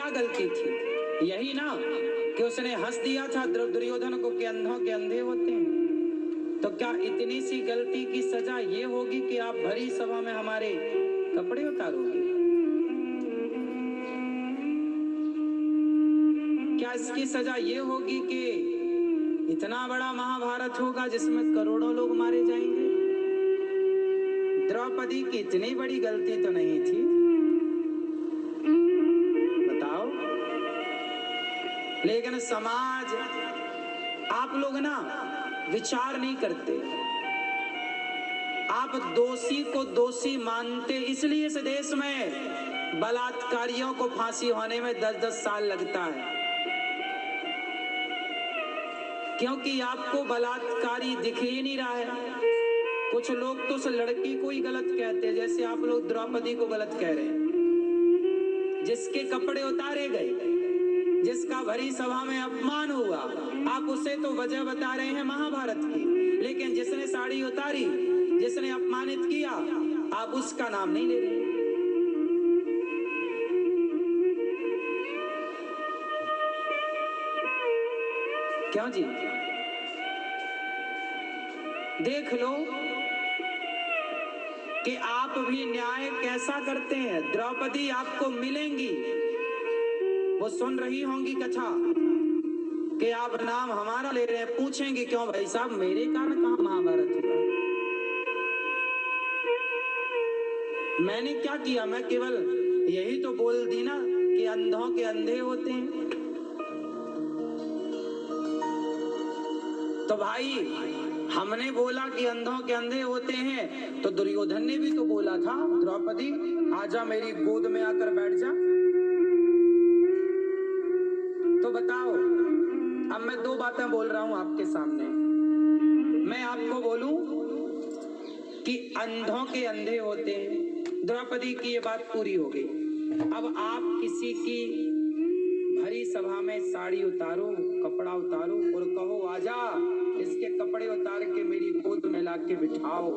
क्या गलती थी? यही ना कि उसने हंस दिया था दुर्योधन को कि अंधों के अंधे होते हैं। तो क्या इतनी सी गलती की सजा ये होगी कि आप भरी सभा में हमारे कपड़े उतारोगे? क्या इसकी सजा ये होगी कि इतना बड़ा महाभारत होगा जिसमें करोड़ों लोग मारे जाएंगे? द्रौपदी की इतनी बड़ी गलती तो नहीं थी, बताओ। लेकिन समाज, आप लोग ना विचार नहीं करते, आप दोषी को दोषी मानते। इसलिए इस देश में बलात्कारियों को फांसी होने में 10-10 साल लगता है, क्योंकि आपको बलात्कारी दिख ही नहीं रहा है। कुछ लोग तो उस लड़की को ही गलत कहते हैं, जैसे आप लोग द्रौपदी को गलत कह रहे हैं। जिसके कपड़े उतारे गए, जिसका भरी सभा में अपमान हुआ, आप उसे तो वजह बता रहे हैं महाभारत की, लेकिन जिसने साड़ी उतारी, जिसने अपमानित किया, आप उसका नाम नहीं ले रहे। क्यों जी? देख लो कि आप भी न्याय कैसा करते हैं। द्रौपदी आपको मिलेंगी, वो सुन रही होंगी कथा कि आप नाम हमारा ले रहे हैं, पूछेंगे क्यों भाई साहब, मेरे कारण कहां महाभारत हुआ? मैंने क्या किया? मैं केवल यही तो बोल दी ना कि अंधों के अंधे होते हैं। तो भाई हमने बोला कि अंधों के अंधे होते हैं, तो दुर्योधन ने भी तो बोला था, द्रौपदी आजा मेरी गोद में आकर बैठ जा। तो बताओ, अब मैं दो बातें बोल रहा हूं आपके सामने। मैं आपको बोलूं कि अंधों के अंधे होते हैं, द्रौपदी की ये बात पूरी हो गई। अब आप किसी की भरी सभा में साड़ी उतारो, कपड़ा उतारो और कहो आजा, इसके कपड़े उतार के मेरी गोद में लाके बिठाओ।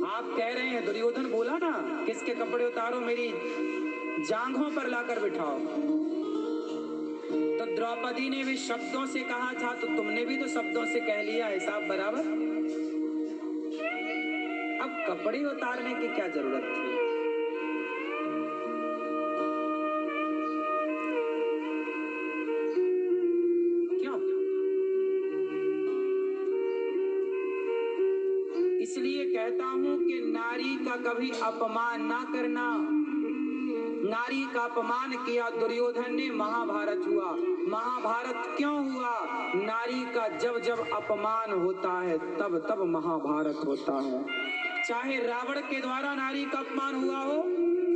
आप कह रहे हैं, दुर्योधन बोला ना, किसके कपड़े उतारो, मेरी जांघों पर लाकर बिठाओ। तो द्रौपदी ने भी शब्दों से कहा था, तो तुमने भी तो शब्दों से कह लिया, हिसाब बराबर। अब कपड़े उतारने की क्या जरूरत थी? क्यों? इसलिए कहता हूं कि नारी का कभी अपमान ना करना। नारी का अपमान किया दुर्योधन ने, महाभारत हुआ। महाभारत क्यों हुआ? नारी का जब जब अपमान होता है तब तब महाभारत होता है। चाहे रावण के द्वारा नारी का अपमान हुआ हो,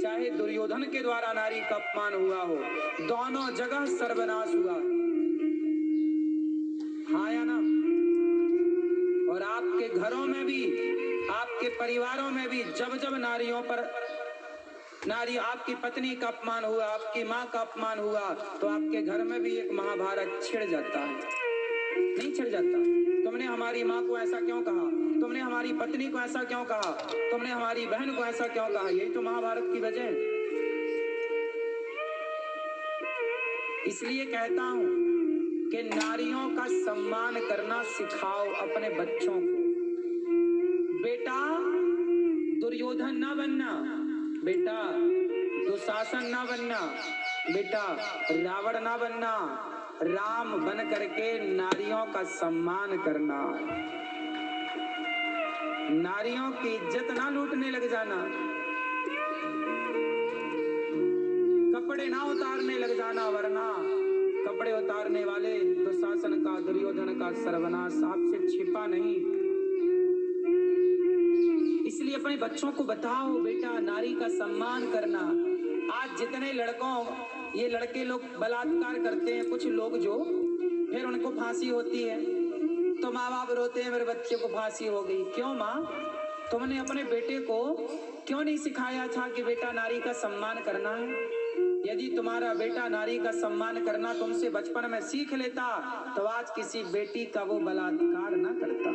चाहे दुर्योधन के द्वारा नारी का अपमान हुआ हो, दोनों जगह सर्वनाश हुआ। हाँ या ना? और आपके घरों में भी, आपके परिवारों में भी जब जब नारियों पर, नारी, आपकी पत्नी का अपमान हुआ, आपकी माँ का अपमान हुआ, तो आपके घर में भी एक महाभारत छिड़ जाता है। नहीं छिड़ जाता? तुमने हमारी माँ को ऐसा क्यों कहा, तुमने हमारी पत्नी को ऐसा क्यों कहा, तुमने हमारी बहन को ऐसा क्यों कहा? यही तो महाभारत की वजह है। इसलिए कहता हूं कि नारियों का सम्मान करना सिखाओ अपने बच्चों को। बेटा दुर्योधन ना बनना, बेटा दुशासन ना बनना, बेटा रावण ना बनना, राम बन करके नारियों का सम्मान करना। नारियों की इज्जत ना लूटने लग जाना, कपड़े ना उतारने लग जाना, वरना कपड़े उतारने वाले दुशासन का, दुर्योधन का सर्वनाश आपसे छिपा नहीं। इसलिए अपने बच्चों को बताओ, बेटा नारी का सम्मान करना। आज जितने लड़कों, ये लड़के लोग बलात्कार करते हैं, कुछ लोग जो, फिर उनको फांसी होती है तो माँ बाप रोते हैं, मेरे बच्चे को फांसी हो गई। क्यों माँ? तुमने अपने बेटे को क्यों नहीं सिखाया था कि बेटा नारी का सम्मान करना है? यदि तुम्हारा बेटा नारी का सम्मान करना तुमसे बचपन में सीख लेता, तो आज किसी बेटी का वो बलात्कार ना करता,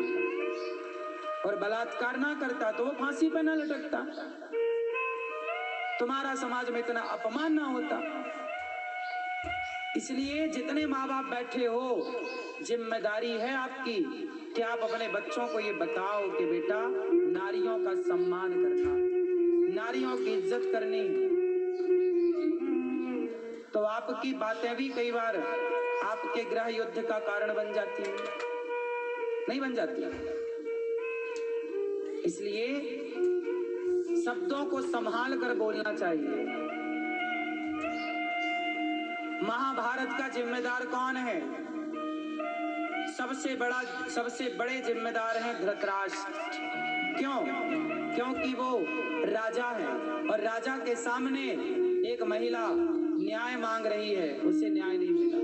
और बलात्कार ना करता तो वो फांसी पर ना लटकता। तुम्हारा समाज में इतना अपमान ना होता। इसलिए जितने माँ बाप बैठे हो, जिम्मेदारी है आपकी कि आप अपने बच्चों को ये बताओ कि बेटा नारियों का सम्मान करना, नारियों की इज्जत करनी। तो आपकी बातें भी कई बार आपके गृह युद्ध का कारण बन जाती है, नहीं बन जाती। इसलिए शब्दों को संभाल कर बोलना चाहिए। महाभारत का जिम्मेदार कौन है? सबसे बड़े जिम्मेदार हैं धृतराष्ट्र। क्यों? क्योंकि वो राजा है और राजा के सामने एक महिला न्याय मांग रही है, उसे न्याय नहीं मिला।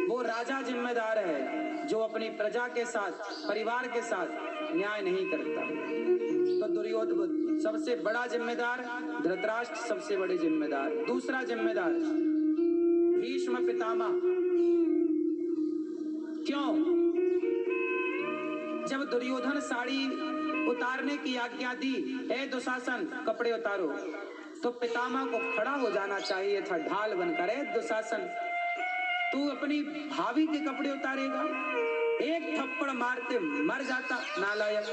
वो राजा जिम्मेदार है जो अपनी प्रजा के साथ, परिवार के साथ न्याय नहीं करता। तो दुर्योधन सबसे बड़ा जिम्मेदार, धृतराष्ट्र सबसे बड़े जिम्मेदार। दूसरा जिम्मेदार भीष्म पितामह। क्यों? जब दुर्योधन साड़ी उतारने की आज्ञा दी, ए दुशासन कपड़े उतारो, तो पितामह को खड़ा हो जाना चाहिए था ढाल बनकर। ए दुशासन, तू अपनी भाभी के कपड़े उतारेगा? एक थप्पड़ मारते मर जाता नालायक।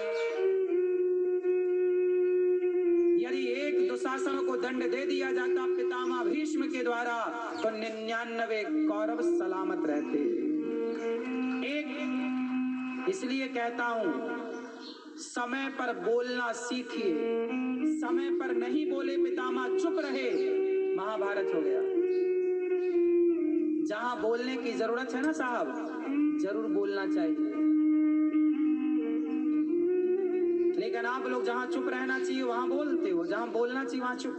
यदि एक दुशासन को दंड दे दिया जाता पितामह भीष्म के द्वारा, तो 99 कौरव सलामत रहते। इसलिए कहता हूं, समय पर बोलना सीखिए। समय पर नहीं बोले पितामह, चुप रहे, महाभारत हो गया। जहां बोलने की जरूरत है ना साहब, जरूर बोलना चाहिए। लेकिन आप लोग जहां चुप रहना चाहिए वहां बोलते हो, जहां बोलना चाहिए वहां चुप।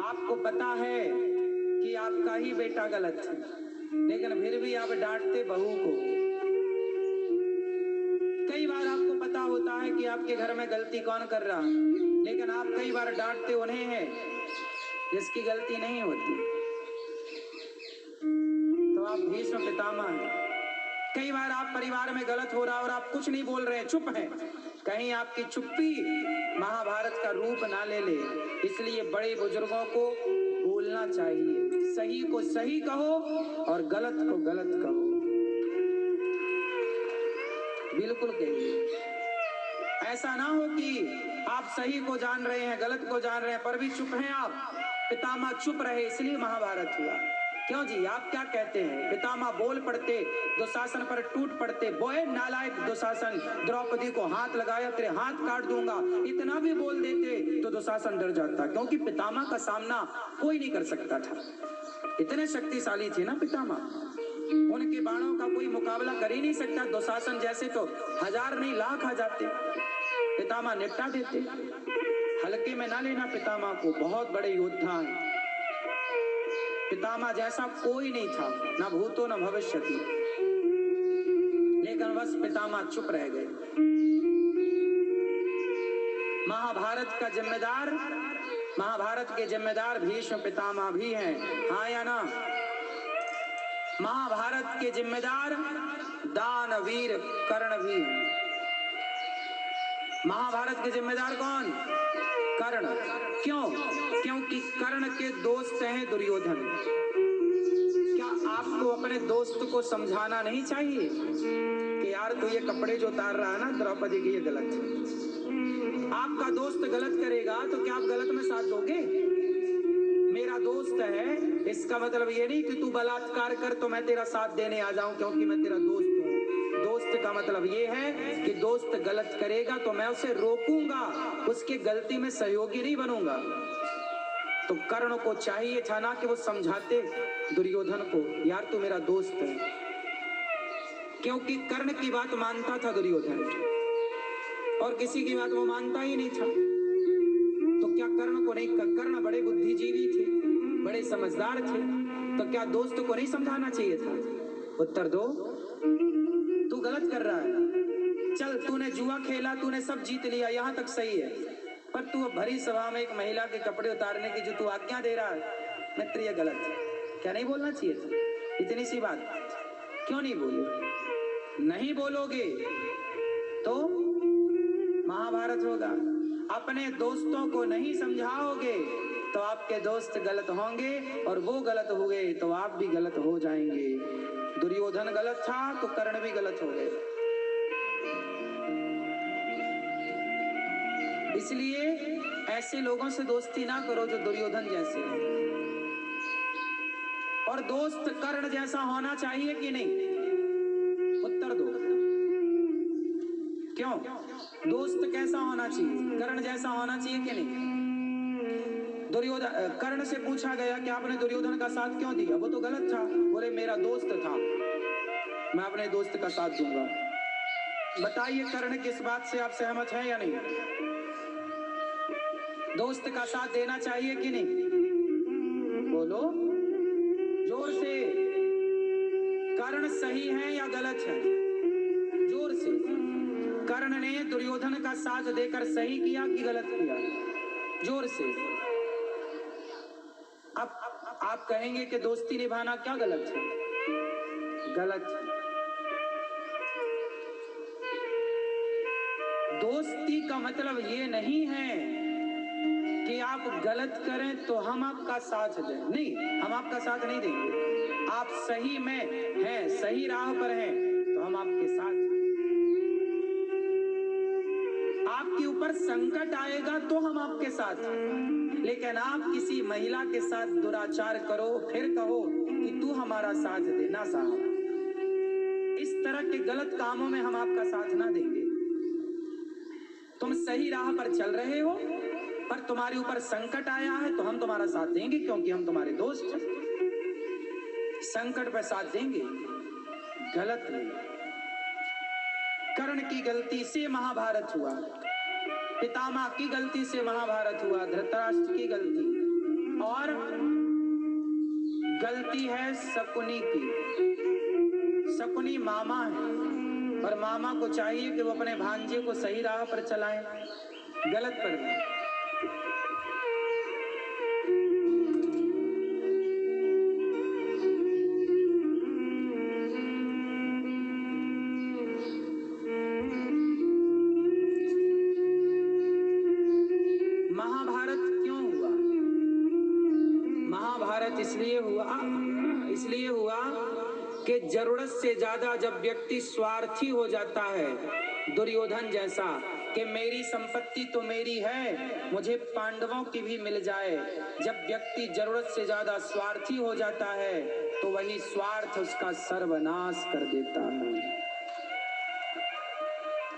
आपको पता है कि आपका ही बेटा गलत है, लेकिन फिर भी आप डांटते बहू को। कई बार आपको पता होता है कि आपके घर में गलती कौन कर रहा है, लेकिन आप कई बार डांटते उन्हें हैं जिसकी गलती नहीं होती। तो आप भीष्म पितामह हैं। कई बार आप परिवार में गलत हो रहा और आप कुछ नहीं बोल रहे हैं, चुप हैं। कहीं आपकी चुप्पी महाभारत का रूप ना ले ले। इसलिए बड़े बुजुर्गों को बोलना चाहिए। सही को सही कहो और गलत को गलत कहो, बिल्कुल कहिए। ऐसा ना हो कि आप सही को जान रहे हैं, गलत को जान रहे हैं, पर भी चुप हैं आप। पितामह चुप रहे, इसलिए महाभारत हुआ। क्यों जी, आप क्या कहते हैं? पितामह बोल पड़ते, दुशासन पर टूट पड़ते, बोए नालायक दुशासन, द्रौपदी को हाथ लगाया, तेरे हाथ काट दूंगा, इतना भी बोल देते तो दुशासन डर जाता, क्योंकि पितामह का सामना कोई नहीं कर सकता था। इतने शक्तिशाली थे ना पितामह, उनके बाणों का कोई मुकाबला कर ही नहीं सकता। दुशासन जैसे तो 1000 नहीं लाख आ जाते, पितामह निपटा देते। हल्के में ना लेना पितामह को, बहुत बड़े योद्धा हैं। पितामह जैसा कोई नहीं था, ना भूतो न भविष्यति, लेकिन बस पितामह चुप रह गए। महाभारत का जिम्मेदार, महाभारत के जिम्मेदार भीष्म पितामह भी हैं, हाँ या ना? महाभारत के जिम्मेदार दानवीर कर्ण भी हैं। महाभारत के जिम्मेदार कौन? कर्ण। क्यों? क्योंकि कर्ण के दोस्त हैं दुर्योधन। क्या आपको अपने दोस्त को समझाना नहीं चाहिए कि यार तू ये कपड़े जो उतार रहा है ना द्रौपदी की, ये गलत है? आपका दोस्त गलत करेगा तो क्या आप गलत में साथ दोगे? मेरा दोस्त है, इसका मतलब ये नहीं कि तू बलात्कार कर तो मैं तेरा साथ देने आ जाऊं क्योंकि मैं तेरा दोस्त हूं। दोस्त का मतलब ये है कि दोस्त गलत करेगा तो मैं उसे रोकूंगा, उसकी गलती में सहयोगी नहीं बनूंगा। तो कर्ण को चाहिए था ना कि वो समझाते दुर्योधन को, यार तू मेरा दोस्त है, क्योंकि कर्ण की बात मानता था दुर्योधन और किसी की बात वो मानता ही नहीं था। तो क्या कर्ण को नहीं, कर्ण बड़े बुद्धिजीवी थे, बड़े समझदार थे, तो क्या दोस्त को नहीं समझाना चाहिए था? उत्तर दो। तू गलत कर रहा है, चल तूने जुआ खेला, तूने सब जीत लिया, यहां तक सही है, पर तू भरी सभा में एक महिला के कपड़े उतारने की जो तू आज्ञा दे रहा है मित्र, ये गलत है। क्या नहीं बोलना चाहिए था? इतनी सी बात क्यों नहीं बोले? नहीं बोलोगे तो महाभारत होगा। अपने दोस्तों को नहीं समझाओगे तो आपके दोस्त गलत होंगे, और वो गलत हो गए तो आप भी गलत हो जाएंगे। दुर्योधन गलत था तो कर्ण भी गलत हो गए। इसलिए ऐसे लोगों से दोस्ती ना करो जो दुर्योधन जैसे हो। और दोस्त कर्ण जैसा होना चाहिए कि नहीं? उत्तर दो। क्यों? दोस्त कैसा होना चाहिए? कर्ण जैसा होना चाहिए कि नहीं? दुर्योधन, कर्ण से पूछा गया कि आपने दुर्योधन का साथ क्यों दिया? वो तो गलत था। बोले मेरा दोस्त था, मैं अपने दोस्त का साथ दूंगा। बताइए कर्ण किस बात से आप सहमत हैं या नहीं? दोस्त का साथ देना चाहिए कि नहीं? बोलो जोर से। कर्ण सही है या गलत है? जोर से। कर्ण ने दुर्योधन का साथ देकर सही किया कि गलत किया? जोर से। अब आप कहेंगे कि दोस्ती निभाना क्या गलत है? गलत है। दोस्ती का मतलब ये नहीं है कि आप गलत करें तो हम आपका साथ दें। नहीं, हम आपका साथ नहीं देंगे। आप सही में हैं, सही राह पर हैं तो हम आपके साथ। आपके ऊपर संकट आएगा तो हम आपके साथ। लेकिन आप किसी महिला के साथ दुराचार करो फिर कहो कि तू हमारा साथ दे, ना साहब। इस तरह के गलत कामों में हम आपका साथ ना देंगे। तुम सही राह पर चल रहे हो पर तुम्हारे ऊपर संकट आया है तो हम तुम्हारा साथ देंगे, क्योंकि हम तुम्हारे दोस्त हैं। संकट पर साथ देंगे, गलत नहीं। कर्ण की गलती से महाभारत हुआ, पितामह की गलती से महाभारत हुआ, धृतराष्ट्र की गलती, और गलती है शकुनी की। शकुनी मामा है और मामा को चाहिए कि वो अपने भांजे को सही राह पर चलाएं, गलत पर नहीं। इसलिए हुआ कि जरूरत से ज्यादा जब व्यक्ति स्वार्थी हो जाता है, दुर्योधन जैसा, कि मेरी संपत्ति तो मेरी है, मुझे पांडवों की भी मिल जाए। जब व्यक्ति जरूरत से ज्यादा स्वार्थी हो जाता है तो वही स्वार्थ उसका सर्वनाश कर देता है।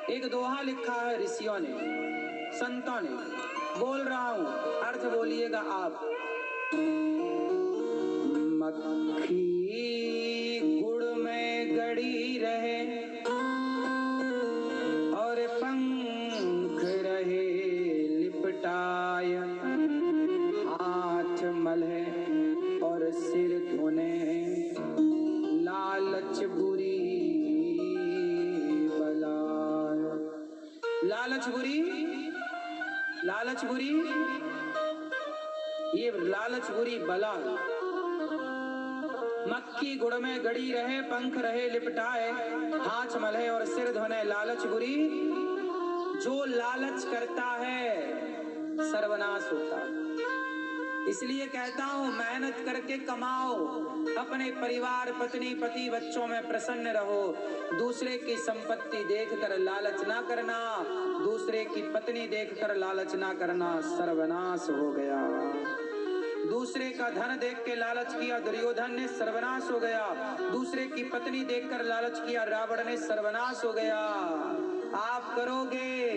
एक दोहा लिखा है ऋषियों ने, संतों ने, बोल रहा हूं, अर्थ बोलिएगा आप। मक्खी गुड़ में गड़ी रहे और पंख रहे लिपटाए, हाथ मले और सिर धोने, लालच बुरी बलाय। लालच बुरी, लालच बुरी, ये लालच बुरी बला। मक्खी गुड़ में गड़ी रहे, पंख रहे लिपटाए, हाथ मले और सिर धोने, लालच बुरी। जो लालच करता है सर्वनाश होता है। इसलिए कहता हूं, मेहनत करके कमाओ, अपने परिवार, पत्नी, पति, बच्चों में प्रसन्न रहो। दूसरे की संपत्ति देखकर लालच ना करना, दूसरे की पत्नी देखकर लालच ना करना, सर्वनाश हो गया। दूसरे का धन देख के लालच किया दुर्योधन ने, सर्वनाश हो गया। दूसरे की पत्नी देखकर लालच किया रावण ने, सर्वनाश हो गया। आप करोगे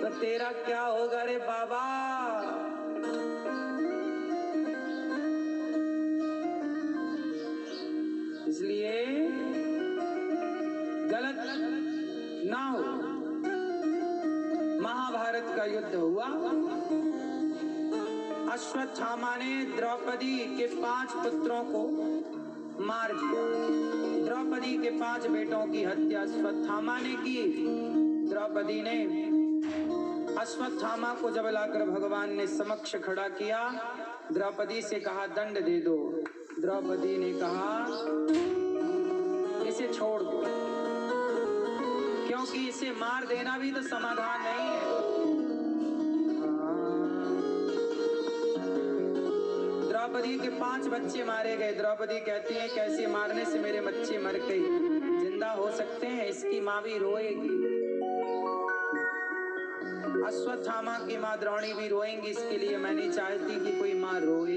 तो तेरा क्या होगा रे बाबा? इसलिए गलत ना हो। महाभारत का युद्ध हुआ, अश्वत्थामा ने द्रौपदी के 5 पुत्रों को मार दिया। द्रौपदी के 5 बेटों की हत्या अश्वत्थामा ने की। द्रौपदी ने अश्वत्थामा को जब लाकर भगवान ने समक्ष खड़ा किया, द्रौपदी से कहा दंड दे दो। द्रौपदी ने कहा इसे छोड़ दो, क्योंकि इसे मार देना भी तो समाधान नहीं है। द्रौपदी के 5 बच्चे मारे गए। द्रौपदी कहती है कैसे मारने से मेरे बच्चे मर गए, जिंदा हो सकते हैं? इसकी माँ भी रोएगी, अश्वत्थामा की माँ द्रोणी भी रोएंगी। इसके लिए मैं नहीं चाहती कि कोई माँ रोए।